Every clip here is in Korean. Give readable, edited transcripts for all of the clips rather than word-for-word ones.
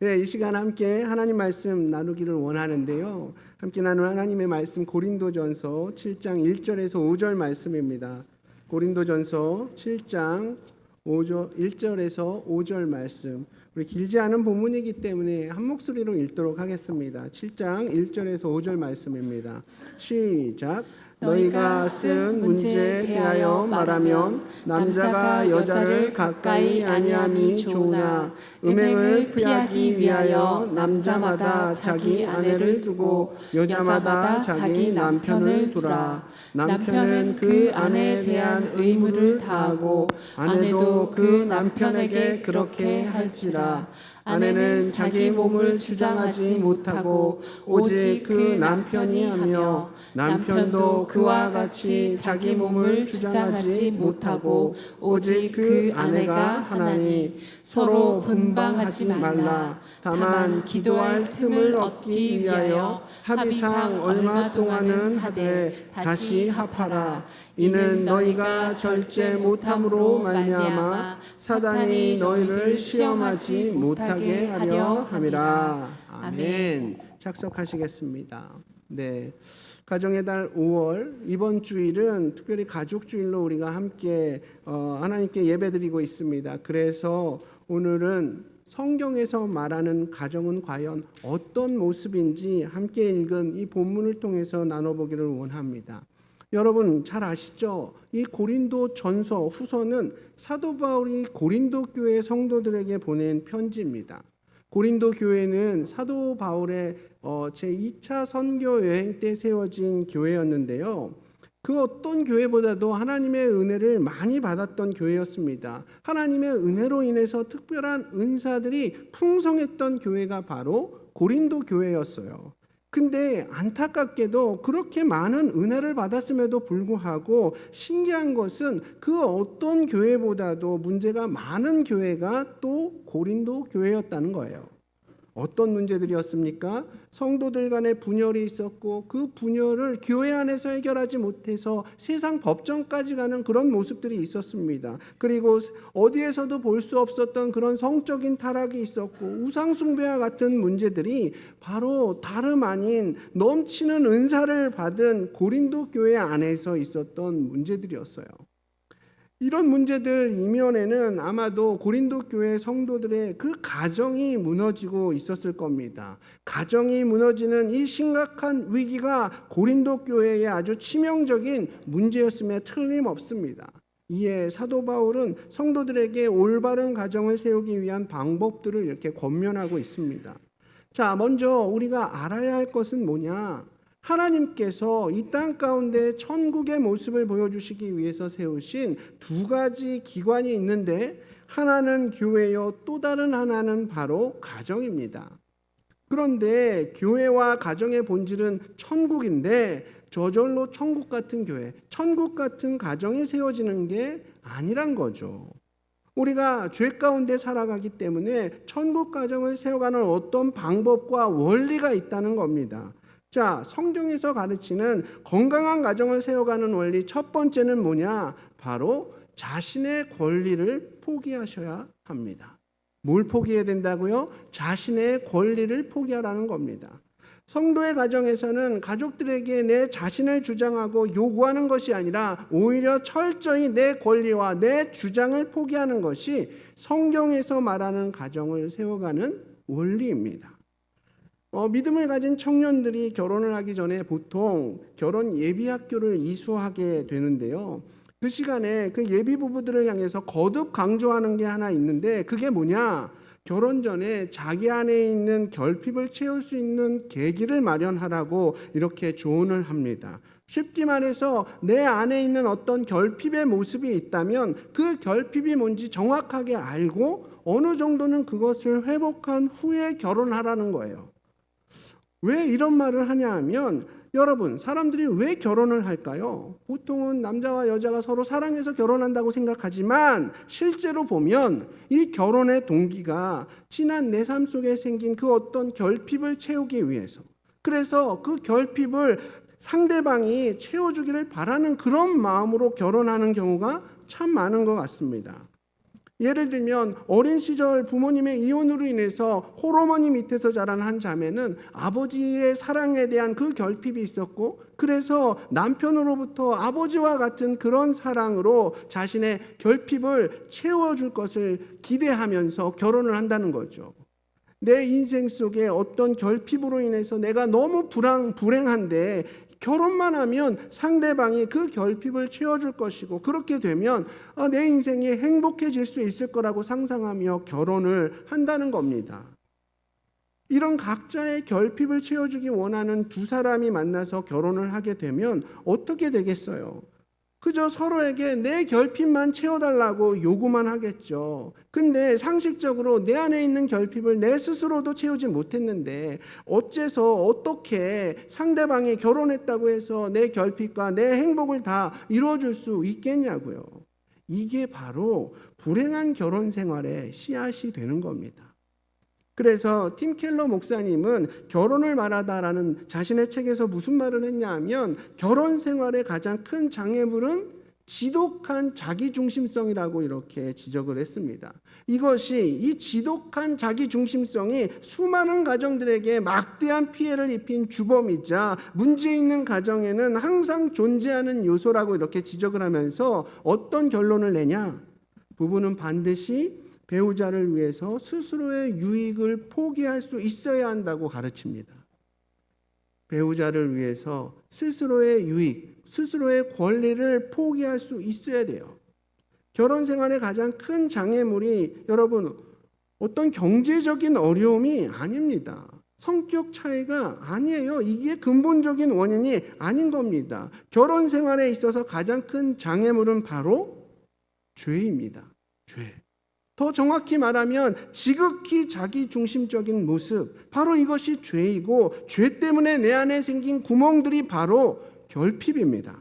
네, 이 시간 함께 하나님 말씀 나누기를 원하는데요. 함께 나누는 하나님의 말씀 고린도전서 7장 1절에서 5절 말씀입니다. 고린도전서 7장 1절에서 5절 말씀. 우리 길지 않은 본문이기 때문에 한 목소리로 읽도록 하겠습니다. 7장 1절에서 5절 말씀입니다. 시작. 너희가 쓴 문제에 대하여 말하면 남자가 여자를 가까이 아니함이 좋으나 음행을 피하기 위하여 남자마다 자기 아내를 두고 여자마다 자기 남편을 두라. 남편은 그 아내에 대한 의무를 다하고 아내도 그 남편에게 그렇게 할지라. 아내는 자기 몸을 주장하지 못하고 오직 그 남편이 하며 남편도 그와 같이 자기 몸을 주장하지 못하고 오직 그 아내가 하나니. 서로 분방하지 말라. 다만 기도할 틈을 얻기 위하여 합의상 얼마 동안은 하되 다시 합하라. 이는 너희가 절제 못함으로 말미암아 사단이 너희를 시험하지 못하게 하려 함이라. 아멘. 착석하시겠습니다. 네. 가정의 달 5월 이번 주일은 특별히 가족주일로 우리가 함께 하나님께 예배드리고 있습니다. 그래서 오늘은 성경에서 말하는 가정은 과연 어떤 모습인지 함께 읽은 이 본문을 통해서 나눠보기를 원합니다. 여러분 잘 아시죠? 이 고린도 전서 후서는 사도 바울이 고린도 교회 성도들에게 보낸 편지입니다. 고린도 교회는 사도 바울의 제2차 선교 여행 때 세워진 교회였는데요. 그 어떤 교회보다도 하나님의 은혜를 많이 받았던 교회였습니다. 하나님의 은혜로 인해서 특별한 은사들이 풍성했던 교회가 바로 고린도 교회였어요. 근데 안타깝게도 그렇게 많은 은혜를 받았음에도 불구하고 신기한 것은 그 어떤 교회보다도 문제가 많은 교회가 또 고린도 교회였다는 거예요. 어떤 문제들이었습니까? 성도들 간에 분열이 있었고 그 분열을 교회 안에서 해결하지 못해서 세상 법정까지 가는 그런 모습들이 있었습니다. 그리고 어디에서도 볼 수 없었던 그런 성적인 타락이 있었고 우상숭배와 같은 문제들이 바로 다름 아닌 넘치는 은사를 받은 고린도 교회 안에서 있었던 문제들이었어요. 이런 문제들 이면에는 아마도 고린도 교회 성도들의 그 가정이 무너지고 있었을 겁니다. 가정이 무너지는 이 심각한 위기가 고린도 교회의 아주 치명적인 문제였음에 틀림없습니다. 이에 사도 바울은 성도들에게 올바른 가정을 세우기 위한 방법들을 이렇게 권면하고 있습니다. 자, 먼저 우리가 알아야 할 것은 뭐냐? 하나님께서 이 땅 가운데 천국의 모습을 보여주시기 위해서 세우신 두 가지 기관이 있는데 하나는 교회요 또 다른 하나는 바로 가정입니다. 그런데 교회와 가정의 본질은 천국인데 저절로 천국 같은 교회, 천국 같은 가정이 세워지는 게 아니란 거죠. 우리가 죄 가운데 살아가기 때문에 천국 가정을 세워가는 어떤 방법과 원리가 있다는 겁니다. 자, 성경에서 가르치는 건강한 가정을 세워가는 원리 첫 번째는 뭐냐? 바로 자신의 권리를 포기하셔야 합니다. 뭘 포기해야 된다고요? 자신의 권리를 포기하라는 겁니다. 성도의 가정에서는 가족들에게 내 자신을 주장하고 요구하는 것이 아니라 오히려 철저히 내 권리와 내 주장을 포기하는 것이 성경에서 말하는 가정을 세워가는 원리입니다. 믿음을 가진 청년들이 결혼을 하기 전에 보통 결혼 예비학교를 이수하게 되는데요. 그 시간에 그 예비 부부들을 향해서 거듭 강조하는 게 하나 있는데 그게 뭐냐? 결혼 전에 자기 안에 있는 결핍을 채울 수 있는 계기를 마련하라고 이렇게 조언을 합니다. 쉽게 말해서 내 안에 있는 어떤 결핍의 모습이 있다면 그 결핍이 뭔지 정확하게 알고 어느 정도는 그것을 회복한 후에 결혼하라는 거예요. 왜 이런 말을 하냐 하면 여러분 사람들이 왜 결혼을 할까요? 보통은 남자와 여자가 서로 사랑해서 결혼한다고 생각하지만 실제로 보면 이 결혼의 동기가 지난 내 삶 속에 생긴 그 어떤 결핍을 채우기 위해서 그래서 그 결핍을 상대방이 채워주기를 바라는 그런 마음으로 결혼하는 경우가 참 많은 것 같습니다. 예를 들면 어린 시절 부모님의 이혼으로 인해서 홀어머니 밑에서 자란 한 자매는 아버지의 사랑에 대한 그 결핍이 있었고, 그래서 남편으로부터 아버지와 같은 그런 사랑으로 자신의 결핍을 채워줄 것을 기대하면서 결혼을 한다는 거죠. 내 인생 속에 어떤 결핍으로 인해서 내가 너무 불행한데 결혼만 하면 상대방이 그 결핍을 채워줄 것이고, 그렇게 되면 내 인생이 행복해질 수 있을 거라고 상상하며 결혼을 한다는 겁니다. 이런 각자의 결핍을 채워주기 원하는 두 사람이 만나서 결혼을 하게 되면 어떻게 되겠어요? 그저 서로에게 내 결핍만 채워달라고 요구만 하겠죠. 근데 상식적으로 내 안에 있는 결핍을 내 스스로도 채우지 못했는데 어째서 어떻게 상대방이 결혼했다고 해서 내 결핍과 내 행복을 다 이루어줄 수 있겠냐고요. 이게 바로 불행한 결혼 생활의 씨앗이 되는 겁니다. 그래서 팀 켈러 목사님은 결혼을 말하다라는 자신의 책에서 무슨 말을 했냐 하면, 결혼 생활의 가장 큰 장애물은 지독한 자기중심성이라고 이렇게 지적을 했습니다. 이 지독한 자기중심성이 수많은 가정들에게 막대한 피해를 입힌 주범이자 문제 있는 가정에는 항상 존재하는 요소라고 이렇게 지적을 하면서 어떤 결론을 내냐? 부부는 반드시 배우자를 위해서 스스로의 유익을 포기할 수 있어야 한다고 가르칩니다. 배우자를 위해서 스스로의 유익, 스스로의 권리를 포기할 수 있어야 돼요. 결혼 생활의 가장 큰 장애물이 여러분 어떤 경제적인 어려움이 아닙니다. 성격 차이가 아니에요. 이게 근본적인 원인이 아닌 겁니다. 결혼 생활에 있어서 가장 큰 장애물은 바로 죄입니다. 죄. 더 정확히 말하면 지극히 자기중심적인 모습, 바로 이것이 죄이고, 죄 때문에 내 안에 생긴 구멍들이 바로 결핍입니다.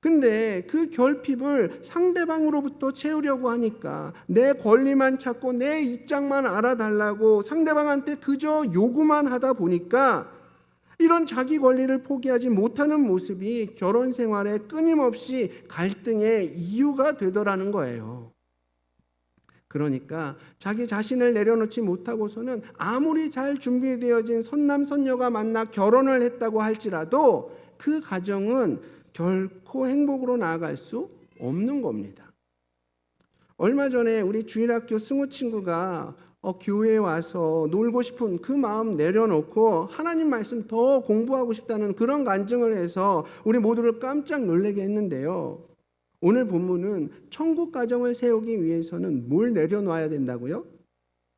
근데 그 결핍을 상대방으로부터 채우려고 하니까 내 권리만 찾고 내 입장만 알아달라고 상대방한테 그저 요구만 하다 보니까 이런 자기 권리를 포기하지 못하는 모습이 결혼 생활에 끊임없이 갈등의 이유가 되더라는 거예요. 그러니까 자기 자신을 내려놓지 못하고서는 아무리 잘 준비되어진 선남선녀가 만나 결혼을 했다고 할지라도 그 가정은 결코 행복으로 나아갈 수 없는 겁니다. 얼마 전에 우리 주일학교 승우 친구가 교회에 와서 놀고 싶은 그 마음 내려놓고 하나님 말씀 더 공부하고 싶다는 그런 간증을 해서 우리 모두를 깜짝 놀라게 했는데요. 오늘 본문은 천국 가정을 세우기 위해서는 뭘 내려놔야 된다고요?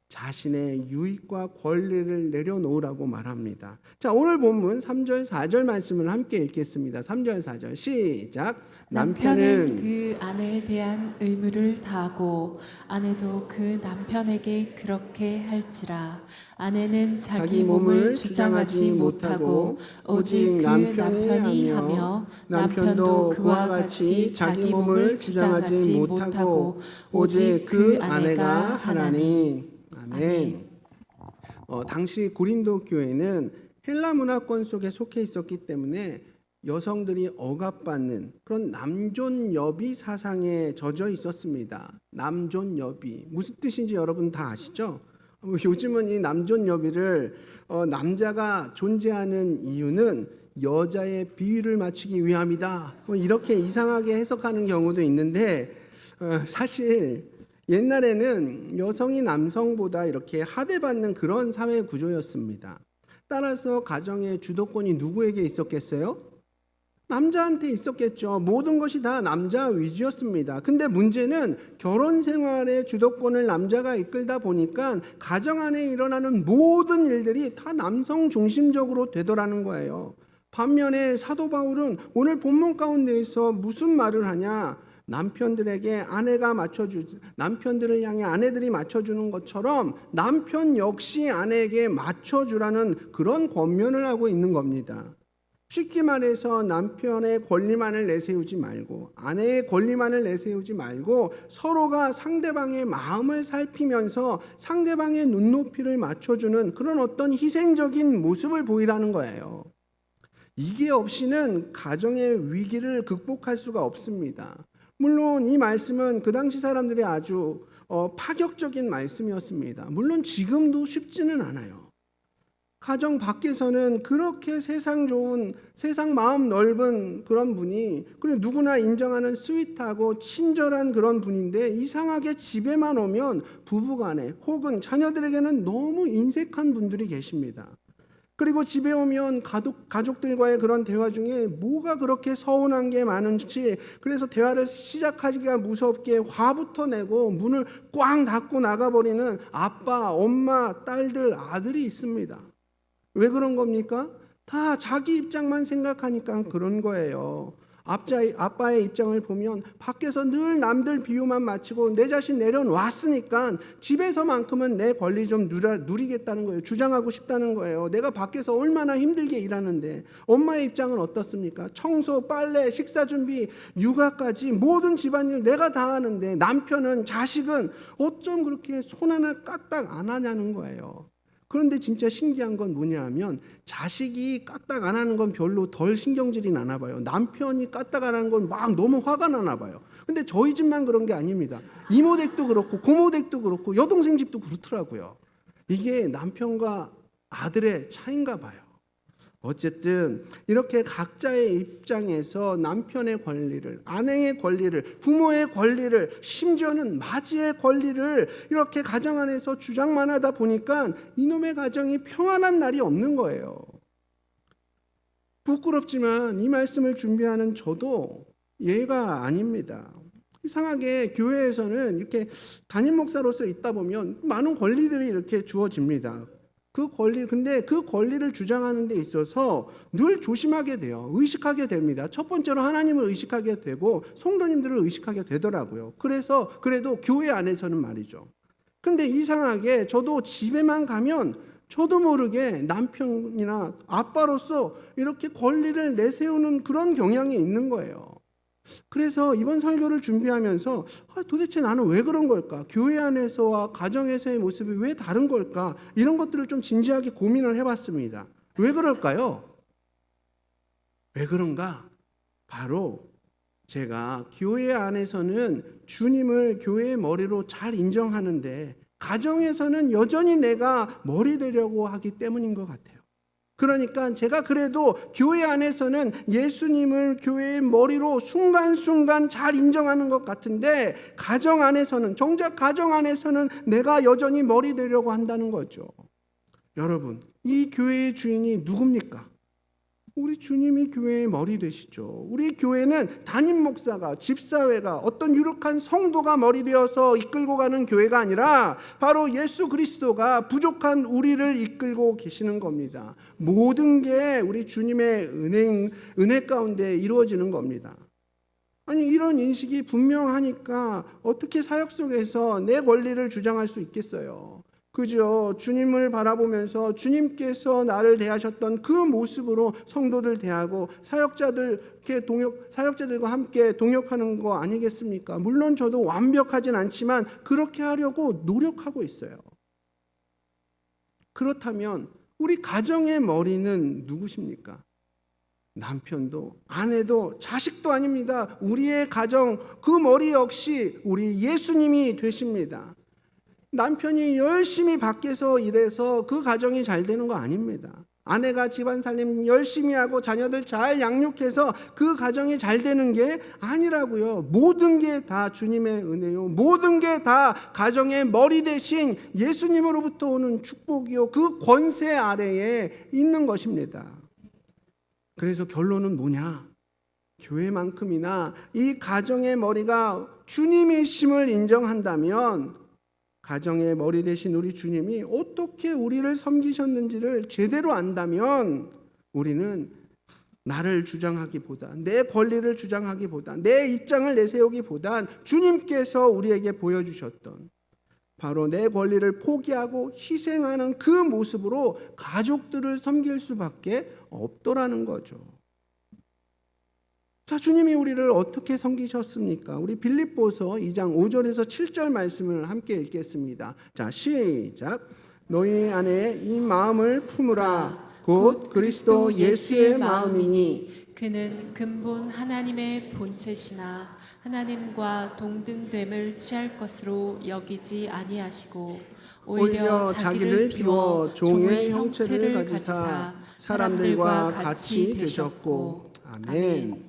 자신의 유익과 권리를 내려놓으라고 말합니다. 자, 오늘 본문 3절 4절 말씀을 함께 읽겠습니다. 3절 4절 시작. 남편은 그 아내에 대한 의무를 다하고 아내도 그 남편에게 그렇게 할지라. 아내는 자기 몸을 주장하지 못하고 오직 그 남편이 하며, 남편도 그와 같이 자기 몸을 주장하지 못하고 오직 그 아내가 하나니. 아멘. 당시 고린도 교회는 헬라 문화권 속에 속해 있었기 때문에 여성들이 억압받는 그런 남존여비 사상에 젖어 있었습니다. 남존여비 무슨 뜻인지 여러분 다 아시죠? 요즘은 이 남존여비를 남자가 존재하는 이유는 여자의 비위를 맞추기 위함이다, 이렇게 이상하게 해석하는 경우도 있는데, 사실 옛날에는 여성이 남성보다 이렇게 하대받는 그런 사회 구조였습니다. 따라서 가정의 주도권이 누구에게 있었겠어요? 남자한테 있었겠죠. 모든 것이 다 남자 위주였습니다. 근데 문제는 결혼 생활의 주도권을 남자가 이끌다 보니까 가정 안에 일어나는 모든 일들이 다 남성 중심적으로 되더라는 거예요. 반면에 사도 바울은 오늘 본문 가운데에서 무슨 말을 하냐? 남편들에게 남편들을 향해 아내들이 맞춰주는 것처럼 남편 역시 아내에게 맞춰주라는 그런 권면을 하고 있는 겁니다. 쉽게 말해서 남편의 권리만을 내세우지 말고 아내의 권리만을 내세우지 말고 서로가 상대방의 마음을 살피면서 상대방의 눈높이를 맞춰주는 그런 어떤 희생적인 모습을 보이라는 거예요. 이게 없이는 가정의 위기를 극복할 수가 없습니다. 물론 이 말씀은 그 당시 사람들이 아주 파격적인 말씀이었습니다. 물론 지금도 쉽지는 않아요. 가정 밖에서는 그렇게 세상 좋은, 세상 마음 넓은 그런 분이, 그리고 누구나 인정하는 스윗하고 친절한 그런 분인데 이상하게 집에만 오면 부부간에 혹은 자녀들에게는 너무 인색한 분들이 계십니다. 그리고 집에 오면 가족들과의 그런 대화 중에 뭐가 그렇게 서운한 게 많은지, 그래서 대화를 시작하기가 무섭게 화부터 내고 문을 꽝 닫고 나가버리는 아빠, 엄마, 딸들, 아들이 있습니다. 왜 그런 겁니까? 다 자기 입장만 생각하니까 그런 거예요. 아빠의 입장을 보면 밖에서 늘 남들 비유만 마치고 내 자신 내려놨으니까 집에서만큼은 내 권리 좀 누리겠다는 거예요. 주장하고 싶다는 거예요. 내가 밖에서 얼마나 힘들게 일하는데. 엄마의 입장은 어떻습니까? 청소, 빨래, 식사 준비, 육아까지 모든 집안일 내가 다 하는데 남편은, 자식은 어쩜 그렇게 손 하나 까딱 안 하냐는 거예요. 그런데 진짜 신기한 건 뭐냐 하면 자식이 까딱 안 하는 건 별로 덜 신경질이 나나 봐요. 남편이 까딱 안 하는 건 막 너무 화가 나나 봐요. 근데 저희 집만 그런 게 아닙니다. 이모 댁도 그렇고 고모 댁도 그렇고 여동생 집도 그렇더라고요. 이게 남편과 아들의 차이인가 봐요. 어쨌든 이렇게 각자의 입장에서 남편의 권리를, 아내의 권리를, 부모의 권리를, 심지어는 마지의 권리를 이렇게 가정 안에서 주장만 하다 보니까 이놈의 가정이 평안한 날이 없는 거예요. 부끄럽지만 이 말씀을 준비하는 저도 예가 아닙니다. 이상하게 교회에서는 이렇게 담임 목사로서 있다 보면 많은 권리들이 이렇게 주어집니다. 근데 그 권리를 주장하는 데 있어서 늘 조심하게 돼요. 의식하게 됩니다. 첫 번째로 하나님을 의식하게 되고 성도님들을 의식하게 되더라고요. 그래서 그래도 교회 안에서는 말이죠. 근데 이상하게 저도 집에만 가면 저도 모르게 남편이나 아빠로서 이렇게 권리를 내세우는 그런 경향이 있는 거예요. 그래서 이번 설교를 준비하면서 도대체 나는 왜 그런 걸까? 교회 안에서와 가정에서의 모습이 왜 다른 걸까? 이런 것들을 좀 진지하게 고민을 해봤습니다. 왜 그럴까요? 왜 그런가? 바로 제가 교회 안에서는 주님을 교회의 머리로 잘 인정하는데 가정에서는 여전히 내가 머리 되려고 하기 때문인 것 같아요. 그러니까 제가 그래도 교회 안에서는 예수님을 교회의 머리로 순간순간 잘 인정하는 것 같은데 정작 가정 안에서는 내가 여전히 머리 되려고 한다는 거죠. 여러분, 이 교회의 주인이 누굽니까? 우리 주님이 교회의 머리 되시죠. 우리 교회는 담임 목사가, 집사회가, 어떤 유력한 성도가 머리 되어서 이끌고 가는 교회가 아니라 바로 예수 그리스도가 부족한 우리를 이끌고 계시는 겁니다. 모든 게 우리 주님의 은혜 가운데 이루어지는 겁니다. 아니, 이런 인식이 분명하니까 어떻게 사역 속에서 내 권리를 주장할 수 있겠어요? 그죠? 주님을 바라보면서 주님께서 나를 대하셨던 그 모습으로 성도들 대하고 사역자들과 함께 동역하는 거 아니겠습니까? 물론 저도 완벽하진 않지만 그렇게 하려고 노력하고 있어요. 그렇다면 우리 가정의 머리는 누구십니까? 남편도 아내도 자식도 아닙니다. 우리의 가정, 그 머리 역시 우리 예수님이 되십니다. 남편이 열심히 밖에서 일해서 그 가정이 잘 되는 거 아닙니다. 아내가 집안 살림 열심히 하고 자녀들 잘 양육해서 그 가정이 잘 되는 게 아니라고요. 모든 게 다 주님의 은혜요. 모든 게 다 가정의 머리 대신 예수님으로부터 오는 축복이요. 그 권세 아래에 있는 것입니다. 그래서 결론은 뭐냐? 교회만큼이나 이 가정의 머리가 주님이심을 인정한다면 가정의 머리 되신 우리 주님이 어떻게 우리를 섬기셨는지를 제대로 안다면 우리는 나를 주장하기보다, 내 권리를 주장하기보다, 내 입장을 내세우기보단 주님께서 우리에게 보여주셨던 바로 내 권리를 포기하고 희생하는 그 모습으로 가족들을 섬길 수밖에 없더라는 거죠. 자, 주님이 우리를 어떻게 섬기셨습니까? 우리 빌립보서 2장 5절에서 7절 말씀을 함께 읽겠습니다. 자, 시작. 너희 안에 이 마음을 품으라. 곧 그리스도 예수의 마음이니 그는 근본 하나님의 본체시나 하나님과 동등됨을 취할 것으로 여기지 아니하시고 오히려 자기를 비워 종의 형체를 가지사 사람들과 같이 되셨고. 아멘.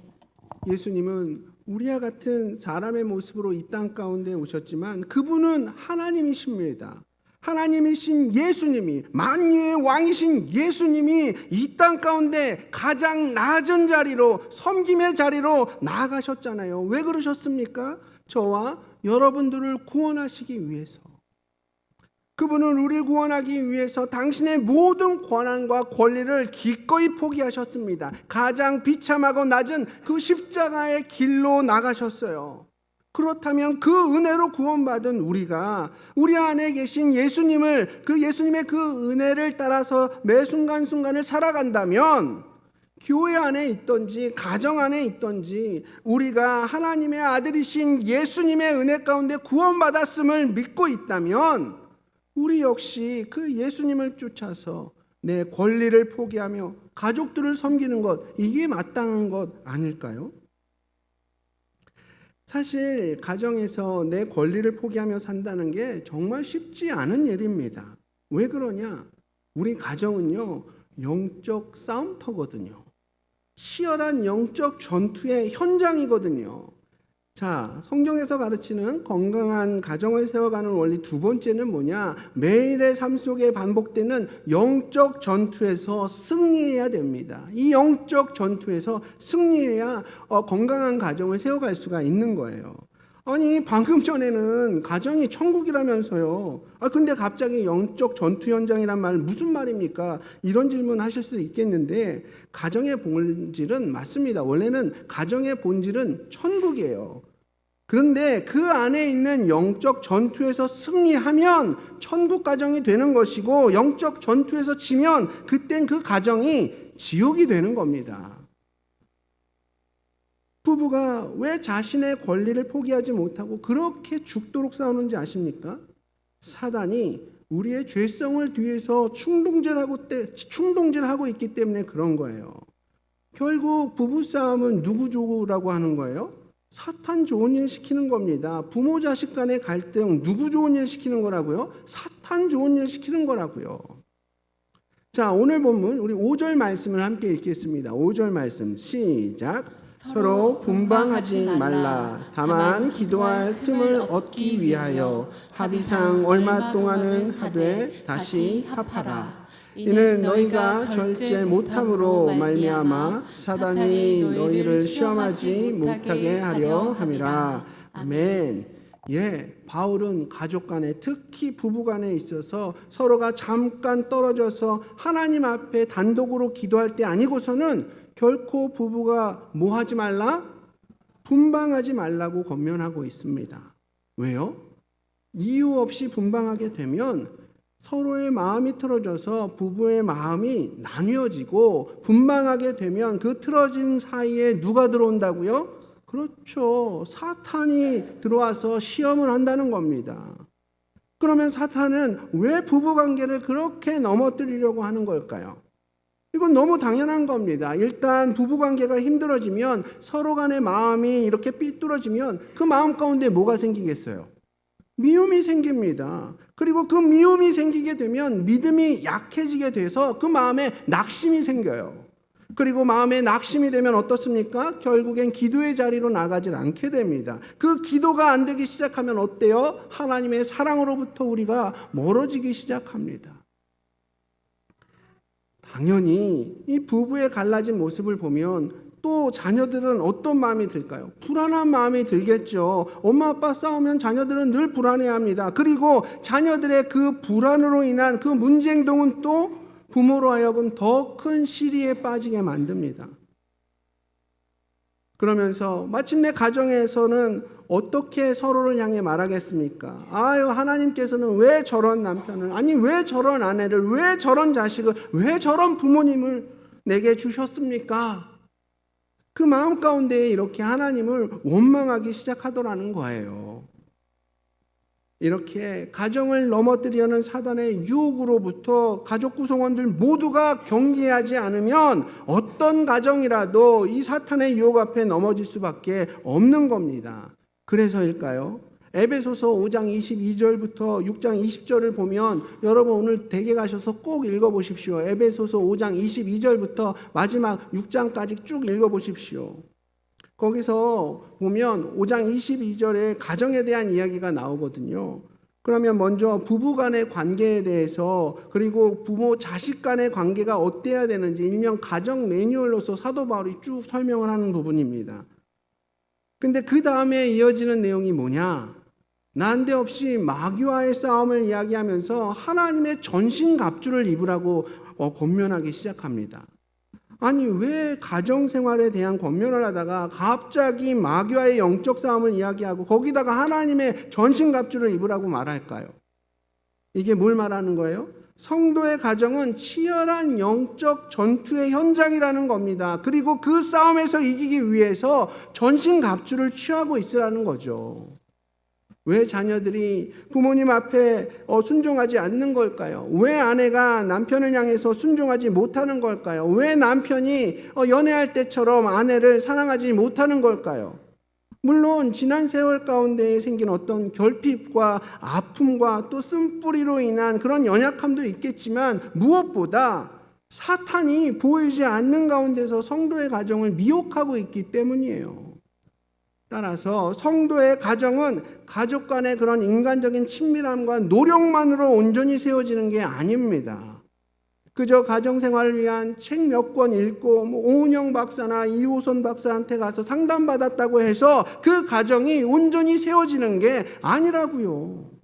예수님은 우리와 같은 사람의 모습으로 이 땅 가운데 오셨지만 그분은 하나님이십니다. 하나님이신 예수님이, 만유의 왕이신 예수님이 이 땅 가운데 가장 낮은 자리로, 섬김의 자리로 나아가셨잖아요. 왜 그러셨습니까? 저와 여러분들을 구원하시기 위해서. 그분은 우리를 구원하기 위해서 당신의 모든 권한과 권리를 기꺼이 포기하셨습니다. 가장 비참하고 낮은 그 십자가의 길로 나가셨어요. 그렇다면 그 은혜로 구원받은 우리가 우리 안에 계신 예수님을, 그 예수님의 그 은혜를 따라서 매 순간순간을 살아간다면 교회 안에 있든지 가정 안에 있든지 우리가 하나님의 아들이신 예수님의 은혜 가운데 구원받았음을 믿고 있다면 우리 역시 그 예수님을 쫓아서 내 권리를 포기하며 가족들을 섬기는 것, 이게 마땅한 것 아닐까요? 사실 가정에서 내 권리를 포기하며 산다는 게 정말 쉽지 않은 일입니다. 왜 그러냐? 우리 가정은요, 영적 싸움터거든요. 치열한 영적 전투의 현장이거든요. 자, 성경에서 가르치는 건강한 가정을 세워가는 원리 두 번째는 뭐냐? 매일의 삶 속에 반복되는 영적 전투에서 승리해야 됩니다. 이 영적 전투에서 승리해야 건강한 가정을 세워갈 수가 있는 거예요. 아니, 방금 전에는 가정이 천국이라면서요. 근데 갑자기 영적 전투 현장이란 말 무슨 말입니까? 이런 질문 하실 수도 있겠는데, 가정의 본질은 맞습니다. 원래는 가정의 본질은 천국이에요. 그런데 그 안에 있는 영적 전투에서 승리하면 천국 가정이 되는 것이고, 영적 전투에서 지면 그땐 그 가정이 지옥이 되는 겁니다. 부부가 왜 자신의 권리를 포기하지 못하고 그렇게 죽도록 싸우는지 아십니까? 사단이 우리의 죄성을 뒤에서 충동질하고 있기 때문에 그런 거예요. 결국 부부싸움은 누구 좋으라고 하는 거예요? 사탄 좋은 일 시키는 겁니다. 부모 자식 간의 갈등 누구 좋은 일 시키는 거라고요? 사탄 좋은 일 시키는 거라고요. 자, 오늘 본문 우리 5절 말씀을 함께 읽겠습니다. 5절 말씀 시작. 서로 분방하지 말라. 다만 기도할 틈을 얻기 위하여 합의상 얼마 동안은 하되 다시 합하라. 이는 너희가 절제 못함으로 말미암아 사단이 너희를 시험하지 못하게 하려 함이라. 아멘. 바울은 가족 간에, 특히 부부 간에 있어서 서로가 잠깐 떨어져서 하나님 앞에 단독으로 기도할 때 아니고서는 결코 부부가 뭐 하지 말라? 분방하지 말라고 권면하고 있습니다. 왜요? 이유 없이 분방하게 되면 서로의 마음이 틀어져서 부부의 마음이 나뉘어지고, 분방하게 되면 그 틀어진 사이에 누가 들어온다고요? 그렇죠. 사탄이 들어와서 시험을 한다는 겁니다. 그러면 사탄은 왜 부부관계를 그렇게 넘어뜨리려고 하는 걸까요? 이건 너무 당연한 겁니다. 일단 부부관계가 힘들어지면, 서로 간의 마음이 이렇게 삐뚤어지면 그 마음 가운데 뭐가 생기겠어요? 미움이 생깁니다. 그리고 그 미움이 생기게 되면 믿음이 약해지게 돼서 그 마음에 낙심이 생겨요. 그리고 마음에 낙심이 되면 어떻습니까? 결국엔 기도의 자리로 나가질 않게 됩니다. 그 기도가 안 되기 시작하면 어때요? 하나님의 사랑으로부터 우리가 멀어지기 시작합니다. 당연히 이 부부의 갈라진 모습을 보면 또 자녀들은 어떤 마음이 들까요? 불안한 마음이 들겠죠. 엄마 아빠 싸우면 자녀들은 늘 불안해합니다. 그리고 자녀들의 그 불안으로 인한 그 문제 행동은 또 부모로 하여금 더 큰 시리에 빠지게 만듭니다. 그러면서 마침내 가정에서는 어떻게 서로를 향해 말하겠습니까? 아유, 하나님께서는 왜 저런 남편을, 아니 왜 저런 아내를, 왜 저런 자식을, 왜 저런 부모님을 내게 주셨습니까? 그 마음 가운데 이렇게 하나님을 원망하기 시작하더라는 거예요. 이렇게 가정을 넘어뜨리려는 사단의 유혹으로부터 가족 구성원들 모두가 경계하지 않으면 어떤 가정이라도 이 사탄의 유혹 앞에 넘어질 수밖에 없는 겁니다. 그래서일까요? 에베소서 5장 22절부터 6장 20절을 보면 여러분 오늘 댁에 가셔서 꼭 읽어보십시오. 에베소서 5장 22절부터 마지막 6장까지 쭉 읽어보십시오. 거기서 보면 5장 22절에 가정에 대한 이야기가 나오거든요. 그러면 먼저 부부 간의 관계에 대해서, 그리고 부모 자식 간의 관계가 어때야 되는지 일명 가정 매뉴얼로서 사도 바울이 쭉 설명을 하는 부분입니다. 근데 그 다음에 이어지는 내용이 뭐냐? 난데없이 마귀와의 싸움을 이야기하면서 하나님의 전신갑주를 입으라고 권면하기 시작합니다. 아니 왜 가정생활에 대한 권면을 하다가 갑자기 마귀와의 영적 싸움을 이야기하고 거기다가 하나님의 전신갑주를 입으라고 말할까요? 이게 뭘 말하는 거예요? 성도의 가정은 치열한 영적 전투의 현장이라는 겁니다. 그리고 그 싸움에서 이기기 위해서 전신갑주를 취하고 있으라는 거죠. 왜 자녀들이 부모님 앞에 순종하지 않는 걸까요? 왜 아내가 남편을 향해서 순종하지 못하는 걸까요? 왜 남편이 연애할 때처럼 아내를 사랑하지 못하는 걸까요? 물론 지난 세월 가운데 생긴 어떤 결핍과 아픔과 또 쓴뿌리로 인한 그런 연약함도 있겠지만 무엇보다 사탄이 보이지 않는 가운데서 성도의 가정을 미혹하고 있기 때문이에요. 따라서 성도의 가정은 가족 간의 그런 인간적인 친밀함과 노력만으로 온전히 세워지는 게 아닙니다. 그저 가정생활을 위한 책 몇 권 읽고 오은영 박사나 이호선 박사한테 가서 상담받았다고 해서 그 가정이 온전히 세워지는 게 아니라고요.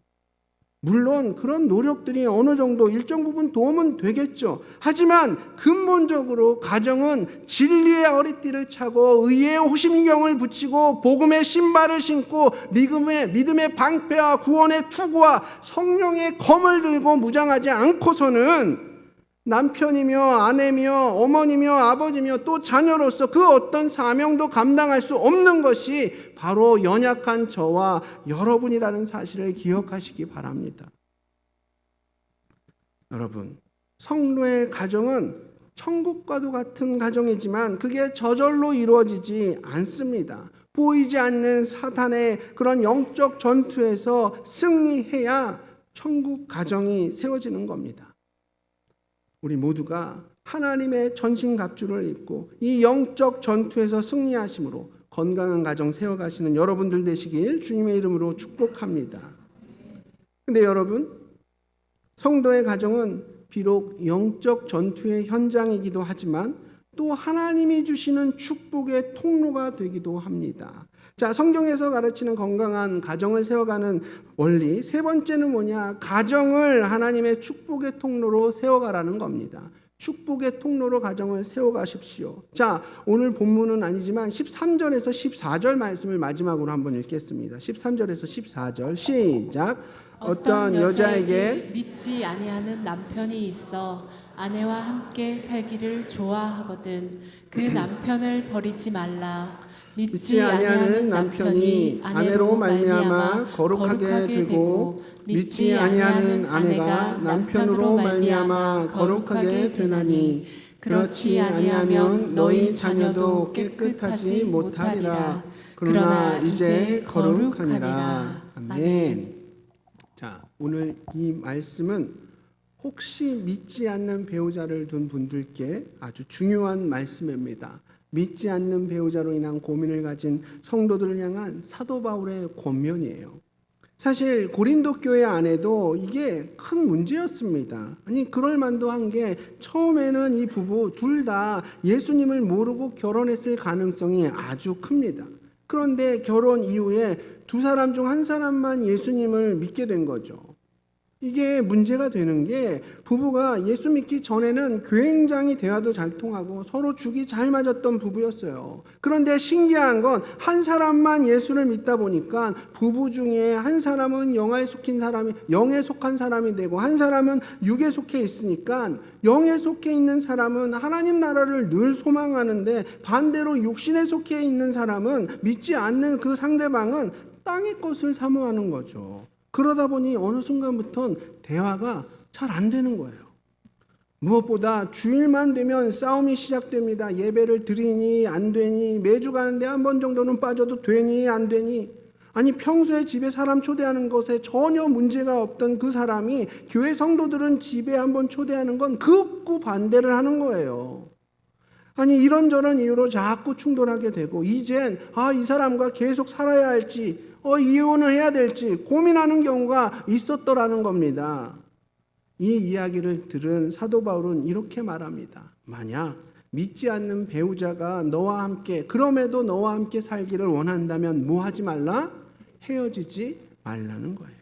물론 그런 노력들이 어느 정도 일정 부분 도움은 되겠죠. 하지만 근본적으로 가정은 진리의 허리띠를 차고 의의 호심경을 붙이고 복음의 신발을 신고 믿음의 방패와 구원의 투구와 성령의 검을 들고 무장하지 않고서는 남편이며 아내며 어머니며 아버지며 또 자녀로서 그 어떤 사명도 감당할 수 없는 것이 바로 연약한 저와 여러분이라는 사실을 기억하시기 바랍니다. 여러분, 성도의 가정은 천국과도 같은 가정이지만 그게 저절로 이루어지지 않습니다. 보이지 않는 사탄의 그런 영적 전투에서 승리해야 천국 가정이 세워지는 겁니다. 우리 모두가 하나님의 전신갑주를 입고 이 영적 전투에서 승리하심으로 건강한 가정 세워가시는 여러분들 되시길 주님의 이름으로 축복합니다. 근데 여러분, 성도의 가정은 비록 영적 전투의 현장이기도 하지만 또 하나님이 주시는 축복의 통로가 되기도 합니다. 자, 성경에서 가르치는 건강한 가정을 세워가는 원리 세 번째는 뭐냐? 가정을 하나님의 축복의 통로로 세워가라는 겁니다. 축복의 통로로 가정을 세워가십시오. 자, 오늘 본문은 아니지만 13절에서 14절 말씀을 마지막으로 한번 읽겠습니다. 13절에서 14절 시작. 어떤 여자에게 믿지 아니하는 남편이 있어 아내와 함께 살기를 좋아하거든 그 남편을 버리지 말라. 믿지 아니하는 남편이 아내로 말미암아 거룩하게 되고 믿지 아니하는 아내가 남편으로 말미암아 거룩하게 되나니 그렇지 아니하면 너희 자녀도 깨끗하지 못하리라. 그러나 이제 거룩하니라. 아멘. 자, 오늘 이 말씀은 혹시 믿지 않는 배우자를 둔 분들께 아주 중요한 말씀입니다. 믿지 않는 배우자로 인한 고민을 가진 성도들을 향한 사도 바울의 권면이에요. 사실 고린도 교회 안에도 이게 큰 문제였습니다. 아니 그럴 만도 한 게 처음에는 이 부부 둘 다 예수님을 모르고 결혼했을 가능성이 아주 큽니다. 그런데 결혼 이후에 두 사람 중 한 사람만 예수님을 믿게 된 거죠. 이게 문제가 되는 게 부부가 예수 믿기 전에는 굉장히 대화도 잘 통하고 서로 죽이 잘 맞았던 부부였어요. 그런데 신기한 건 한 사람만 예수를 믿다 보니까 부부 중에 한 사람은 영에 속한 사람이 되고 한 사람은 육에 속해 있으니까 영에 속해 있는 사람은 하나님 나라를 늘 소망하는데 반대로 육신에 속해 있는 사람은 믿지 않는 그 상대방은 땅의 것을 사모하는 거죠. 그러다 보니 어느 순간부터는 대화가 잘 안 되는 거예요. 무엇보다 주일만 되면 싸움이 시작됩니다. 예배를 드리니 안 되니, 매주 가는데 한 번 정도는 빠져도 되니 안 되니. 아니, 평소에 집에 사람 초대하는 것에 전혀 문제가 없던 그 사람이 교회 성도들은 집에 한번 초대하는 건 극구 반대를 하는 거예요. 아니, 이런저런 이유로 자꾸 충돌하게 되고, 이젠 이 사람과 계속 살아야 할지, 이혼을 해야 될지 고민하는 경우가 있었더라는 겁니다. 이 이야기를 들은 사도 바울은 이렇게 말합니다. 만약 믿지 않는 배우자가 너와 함께, 그럼에도 너와 함께 살기를 원한다면 뭐 하지 말라? 헤어지지 말라는 거예요.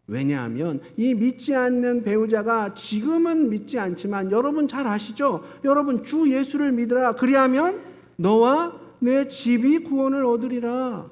왜냐하면 이 믿지 않는 배우자가 지금은 믿지 않지만, 여러분 잘 아시죠? 여러분, 주 예수를 믿으라. 그리하면 너와 내 집이 구원을 얻으리라.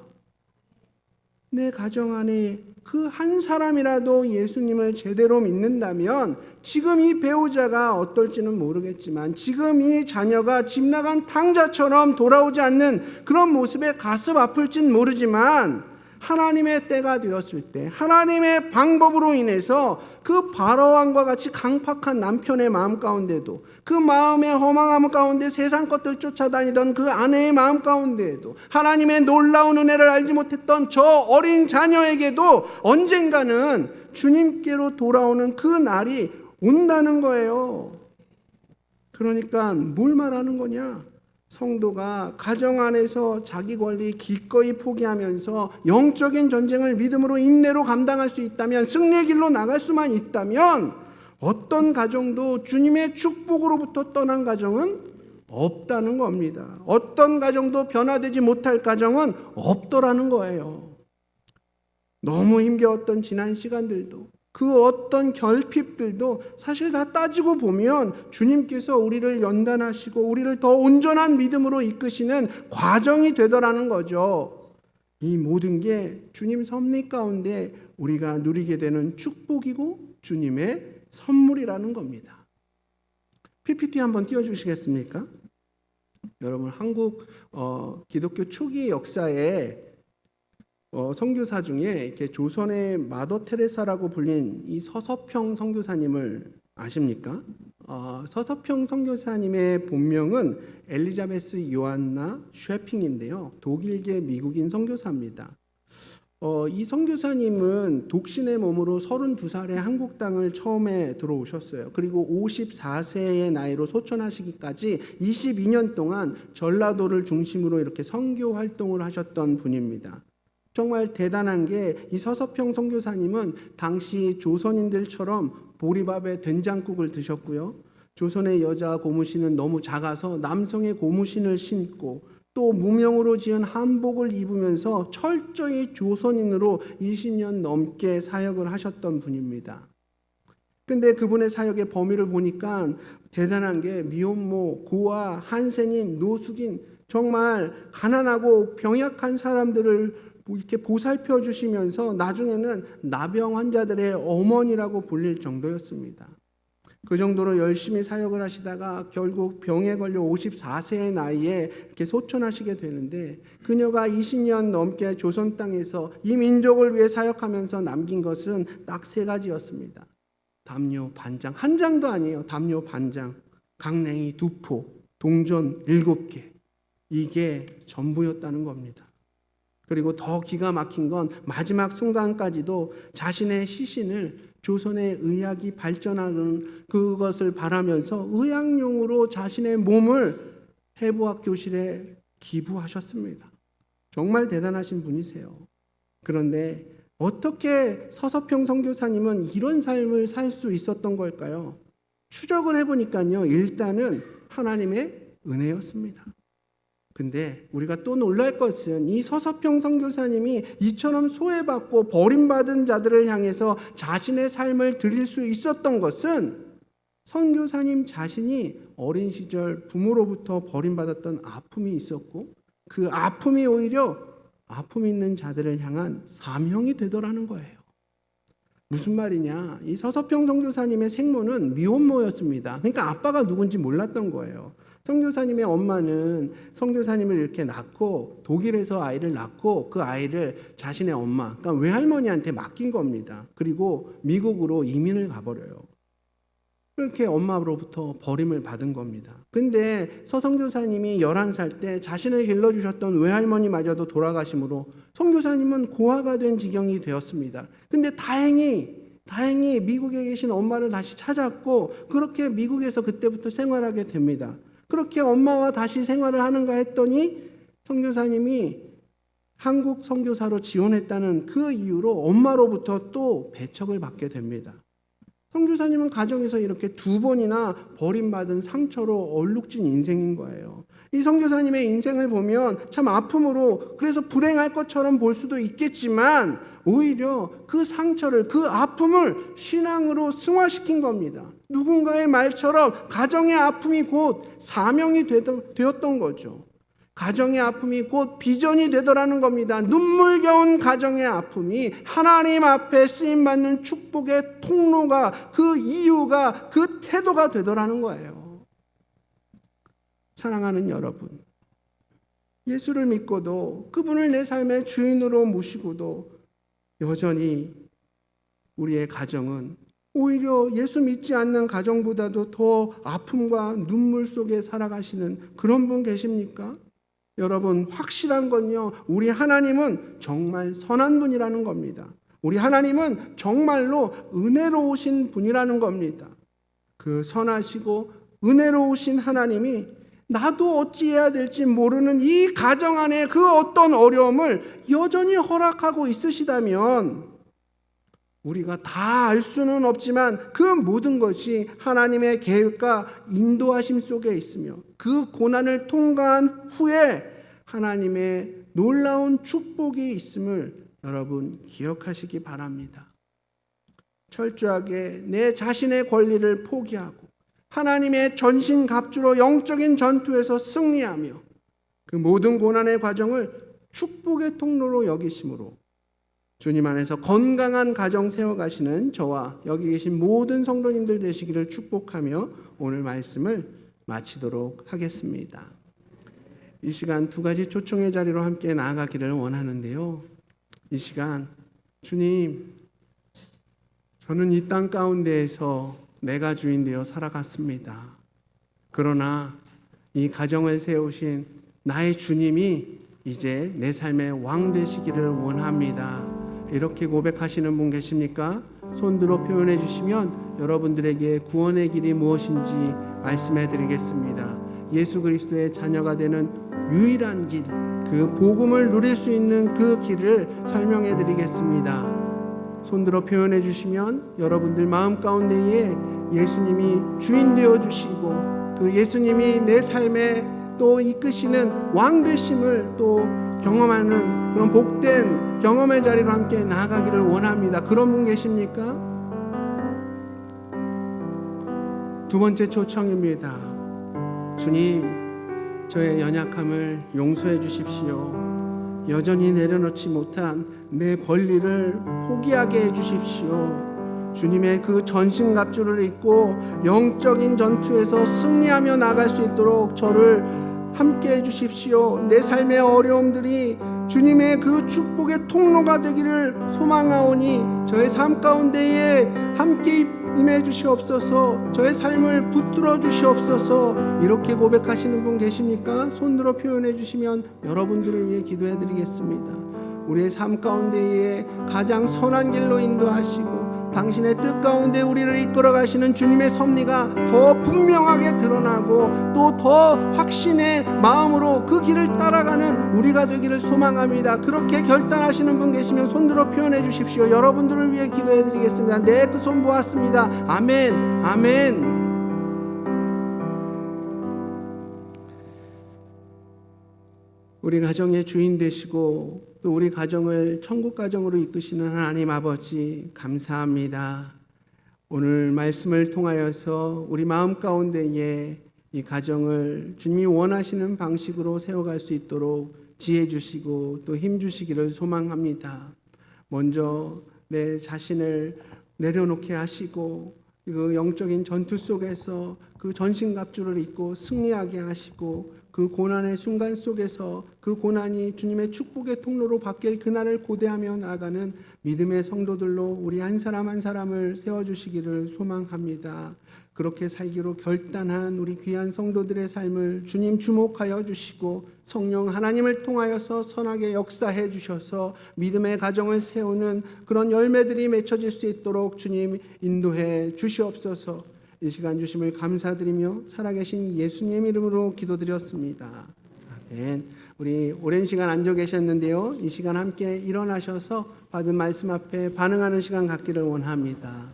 내 가정 안에 그 한 사람이라도 예수님을 제대로 믿는다면, 지금 이 배우자가 어떨지는 모르겠지만, 지금 이 자녀가 집 나간 탕자처럼 돌아오지 않는 그런 모습에 가슴 아플진 모르지만, 하나님의 때가 되었을 때, 하나님의 방법으로 인해서 그 바로왕과 같이 강팍한 남편의 마음 가운데도, 그 마음의 허망함 가운데 세상 것들 쫓아다니던 그 아내의 마음 가운데에도, 하나님의 놀라운 은혜를 알지 못했던 저 어린 자녀에게도 언젠가는 주님께로 돌아오는 그 날이 온다는 거예요. 그러니까 뭘 말하는 거냐? 성도가 가정 안에서 자기 권리 기꺼이 포기하면서 영적인 전쟁을 믿음으로 인내로 감당할 수 있다면, 승리의 길로 나갈 수만 있다면, 어떤 가정도 주님의 축복으로부터 떠난 가정은 없다는 겁니다. 어떤 가정도 변화되지 못할 가정은 없더라는 거예요. 너무 힘겨웠던 지난 시간들도, 그 어떤 결핍들도 사실 다 따지고 보면 주님께서 우리를 연단하시고 우리를 더 온전한 믿음으로 이끄시는 과정이 되더라는 거죠. 이 모든 게 주님 섭리 가운데 우리가 누리게 되는 축복이고 주님의 선물이라는 겁니다. PPT 한번 띄워주시겠습니까? 여러분, 한국 기독교 초기 역사에 선교사 중에 이렇게 조선의 마더 테레사라고 불린 이 서서평 선교사님을 아십니까? 서서평 선교사님의 본명은 엘리자베스 요한나 쉐핑인데요. 독일계 미국인 선교사입니다. 이 선교사님은 독신의 몸으로 32살에 한국 땅을 처음에 들어오셨어요. 그리고 54세의 나이로 소천하시기까지 22년 동안 전라도를 중심으로 이렇게 선교 활동을 하셨던 분입니다. 정말 대단한 게, 이 서서평 선교사님은 당시 조선인들처럼 보리밥에 된장국을 드셨고요. 조선의 여자 고무신은 너무 작아서 남성의 고무신을 신고, 또 무명으로 지은 한복을 입으면서 철저히 조선인으로 20년 넘게 사역을 하셨던 분입니다. 근데 그분의 사역의 범위를 보니까 대단한 게, 미혼모, 고아, 한센인, 노숙인, 정말 가난하고 병약한 사람들을 이렇게 보살펴 주시면서 나중에는 나병 환자들의 어머니라고 불릴 정도였습니다. 그 정도로 열심히 사역을 하시다가 결국 병에 걸려 54세의 나이에 이렇게 소천하시게 되는데, 그녀가 20년 넘게 조선 땅에서 이 민족을 위해 사역하면서 남긴 것은 딱 3가지였습니다. 담요 반장, 한 장도 아니에요. 담요 반장, 강냉이 2포, 동전 7개. 이게 전부였다는 겁니다. 그리고 더 기가 막힌 건 마지막 순간까지도 자신의 시신을 조선의 의학이 발전하는 그것을 바라면서 의학용으로 자신의 몸을 해부학 교실에 기부하셨습니다. 정말 대단하신 분이세요. 그런데 어떻게 서서평 선교사님은 이런 삶을 살 수 있었던 걸까요? 추적을 해보니까요, 일단은 하나님의 은혜였습니다. 근데 우리가 또 놀랄 것은, 이 서서평 선교사님이 이처럼 소외받고 버림받은 자들을 향해서 자신의 삶을 드릴 수 있었던 것은, 선교사님 자신이 어린 시절 부모로부터 버림받았던 아픔이 있었고, 그 아픔이 오히려 아픔 있는 자들을 향한 사명이 되더라는 거예요. 무슨 말이냐? 이 서서평 선교사님의 생모는 미혼모였습니다. 그러니까 아빠가 누군지 몰랐던 거예요. 선교사님의 엄마는 선교사님을 이렇게 낳고 독일에서 아이를 낳고 그 아이를 자신의 엄마, 그러니까 외할머니한테 맡긴 겁니다. 그리고 미국으로 이민을 가버려요. 그렇게 엄마로부터 버림을 받은 겁니다. 근데 서선교사님이 11살 때 자신을 길러주셨던 외할머니마저도 돌아가심으로 선교사님은 고아가 된 지경이 되었습니다. 근데 다행히 미국에 계신 엄마를 다시 찾았고 그렇게 미국에서 그때부터 생활하게 됩니다. 그렇게 엄마와 다시 생활을 하는가 했더니 선교사님이 한국 선교사로 지원했다는 그 이유로 엄마로부터 또 배척을 받게 됩니다. 선교사님은 가정에서 이렇게 2번이나 버림받은 상처로 얼룩진 인생인 거예요. 이 선교사님의 인생을 보면 참 아픔으로, 그래서 불행할 것처럼 볼 수도 있겠지만 오히려 그 상처를, 그 아픔을 신앙으로 승화시킨 겁니다. 누군가의 말처럼 가정의 아픔이 곧 사명이 되었던 거죠. 가정의 아픔이 곧 비전이 되더라는 겁니다. 눈물겨운 가정의 아픔이 하나님 앞에 쓰임받는 축복의 통로가, 그 이유가, 그 태도가 되더라는 거예요. 사랑하는 여러분, 예수를 믿고도 그분을 내 삶의 주인으로 모시고도 여전히 우리의 가정은 오히려 예수 믿지 않는 가정보다도 더 아픔과 눈물 속에 살아가시는 그런 분 계십니까? 여러분, 확실한 건요, 우리 하나님은 정말 선한 분이라는 겁니다. 우리 하나님은 정말로 은혜로우신 분이라는 겁니다. 그 선하시고 은혜로우신 하나님이 나도 어찌해야 될지 모르는 이 가정 안에 그 어떤 어려움을 여전히 허락하고 있으시다면 우리가 다 알 수는 없지만 그 모든 것이 하나님의 계획과 인도하심 속에 있으며 그 고난을 통과한 후에 하나님의 놀라운 축복이 있음을 여러분 기억하시기 바랍니다. 철저하게 내 자신의 권리를 포기하고 하나님의 전신갑주로 영적인 전투에서 승리하며 그 모든 고난의 과정을 축복의 통로로 여기심으로 주님 안에서 건강한 가정 세워가시는 저와 여기 계신 모든 성도님들 되시기를 축복하며 오늘 말씀을 마치도록 하겠습니다. 이 시간 2가지 초청의 자리로 함께 나아가기를 원하는데요. 이 시간, 주님, 저는 이 땅 가운데에서 내가 주인 되어 살아갔습니다. 그러나 이 가정을 세우신 나의 주님이 이제 내 삶의 왕 되시기를 원합니다. 이렇게 고백하시는 분 계십니까? 손들어 표현해 주시면 여러분들에게 구원의 길이 무엇인지 말씀해 드리겠습니다. 예수 그리스도의 자녀가 되는 유일한 길, 그 복음을 누릴 수 있는 그 길을 설명해 드리겠습니다. 손들어 표현해 주시면 여러분들 마음 가운데에 예수님이 주인 되어 주시고 그 예수님이 내 삶에 또 이끄시는 왕 되심을 또 경험하는 그런 복된 경험의 자리로 함께 나아가기를 원합니다. 그런 분 계십니까? 2번째 초청입니다. 주님, 저의 연약함을 용서해 주십시오. 여전히 내려놓지 못한 내 권리를 포기하게 해 주십시오. 주님의 그 전신갑주를 입고 영적인 전투에서 승리하며 나갈 수 있도록 저를 함께 해주십시오. 내 삶의 어려움들이 주님의 그 축복의 통로가 되기를 소망하오니 저의 삶 가운데에 함께 임해 주시옵소서. 저의 삶을 붙들어 주시옵소서. 이렇게 고백하시는 분 계십니까? 손들어 표현해 주시면 여러분들을 위해 기도해 드리겠습니다. 우리의 삶 가운데에 가장 선한 길로 인도하시고 당신의 뜻 가운데 우리를 이끌어 가시는 주님의 섭리가 더 분명하게 드러나고 또 더 확신의 마음으로 그 길을 따라가는 우리가 되기를 소망합니다. 그렇게 결단하시는 분 계시면 손들어 표현해 주십시오. 여러분들을 위해 기도해 드리겠습니다. 네, 그 손 보았습니다. 아멘, 아멘. 우리 가정의 주인 되시고 또 우리 가정을 천국 가정으로 이끄시는 하나님 아버지 감사합니다. 오늘 말씀을 통하여서 우리 마음 가운데에 이 가정을 주님이 원하시는 방식으로 세워갈 수 있도록 지혜 주시고 또 힘 주시기를 소망합니다. 먼저 내 자신을 내려놓게 하시고 그 영적인 전투 속에서 그 그 전신갑주를 입고 승리하게 하시고 그 고난의 순간 속에서 그 고난이 주님의 축복의 통로로 바뀔 그날을 고대하며 나아가는 믿음의 성도들로 우리 한 사람 한 사람을 세워주시기를 소망합니다. 그렇게 살기로 결단한 우리 귀한 성도들의 삶을 주님 주목하여 주시고 성령 하나님을 통하여서 선하게 역사해 주셔서 믿음의 가정을 세우는 그런 열매들이 맺혀질 수 있도록 주님 인도해 주시옵소서. 이 시간 주심을 감사드리며 살아계신 예수님 이름으로 기도드렸습니다. 아멘. 우리 오랜 시간 앉아 계셨는데요. 이 시간 함께 일어나셔서 받은 말씀 앞에 반응하는 시간 갖기를 원합니다.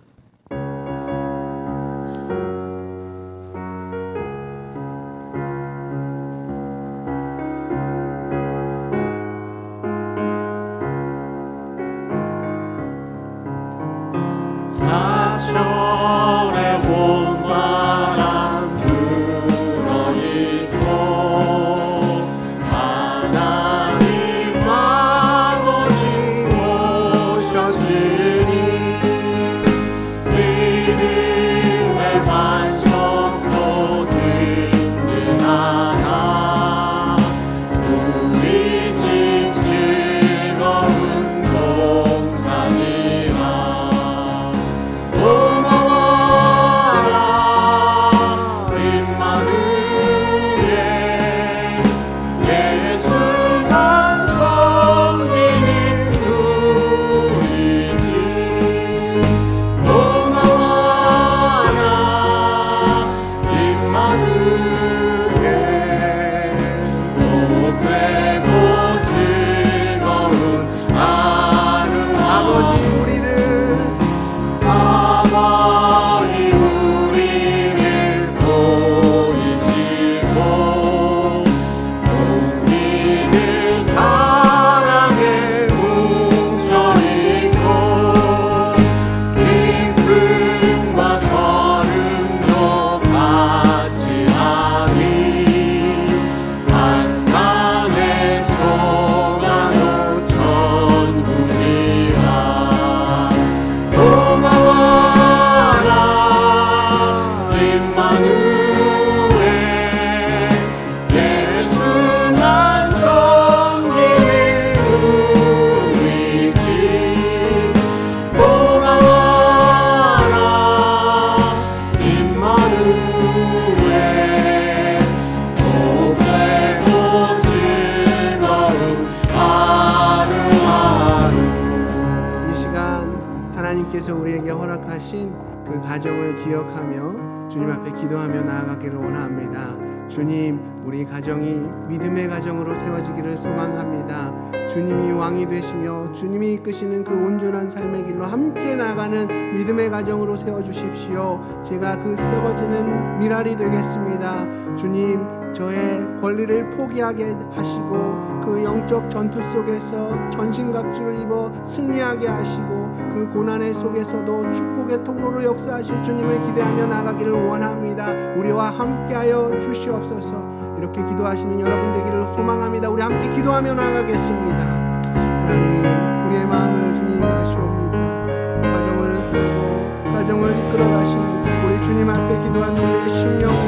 사철의 봄바람 불어있고 하나님 아버지 모셨으니 믿음의 반석도 든든하다. 우리 집 즐거운 동산이라 고마워라 임마누엘 예수만 섬기는 우리 집 고마워라 임마누엘 복되고 즐거운 하루 아버지 우리를 보이시고 우리를 사랑에 뭉쳐있고 기쁨과 서름도 같이 하니 한 땅에 초가도 천국이라 고마워라 임마누엘 예수만 섬기는 우리 집 고마워라 임마누엘 복되고 즐거운 하루하루. 이 시간 하나님께서 우리에게 허락하신 그 가정을 기억하며 주님 앞에 기도하며 나아가기를 원합니다. 주님, 우리 가정이 믿음의 가정으로 세워지기를 소망합니다. 주님이 왕이 되시며 주님이 이끄시는 그 온전한 삶의 길로 함께 나가는 믿음의 가정으로 세워주십시오. 제가 그 썩어지는 미랄이 되겠습니다. 주님, 저의 권리를 포기하게 하시고 그 영적 전투 속에서 전신갑주를 입어 승리하게 하시고 그 고난의 속에서도 축복의 통로로 역사하실 주님을 기대하며 나가기를 원합니다. 우리와 함께하여 주시옵소서. 이렇게 기도하시는 여러분 되기를 소망합니다. 우리 함께 기도하며 나가겠습니다. 하나님, 우리의 마음을 주님 아시옵니다. 가정을 세우고 가정을 이끌어 가시는 우리 주님 앞에 기도하는 우리의 심령이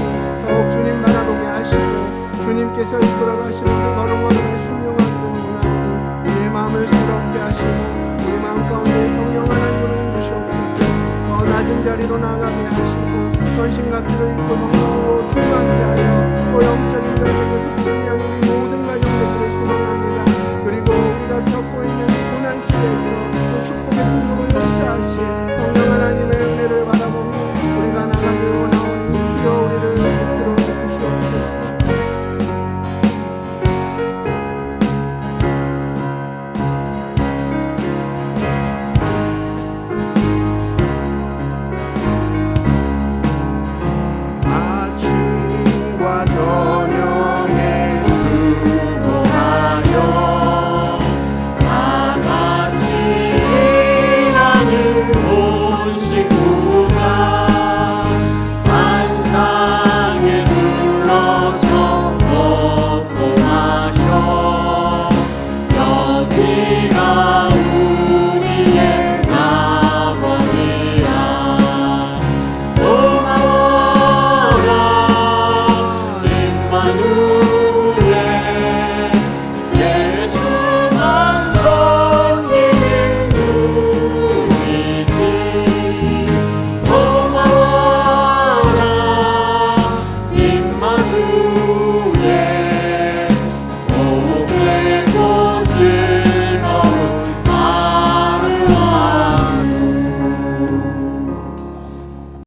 더욱 주님 바라보게 하시고 주님께서 이끌어 가시는 그 걸음과 우리의 순종하는 하나님, 우리의 마음을 새롭게 하시고 우리 마음 가운데 성령 하나님으로 임주시옵소서. 더 낮은 자리로 나가게 하시고 전신갑주를 입고 성령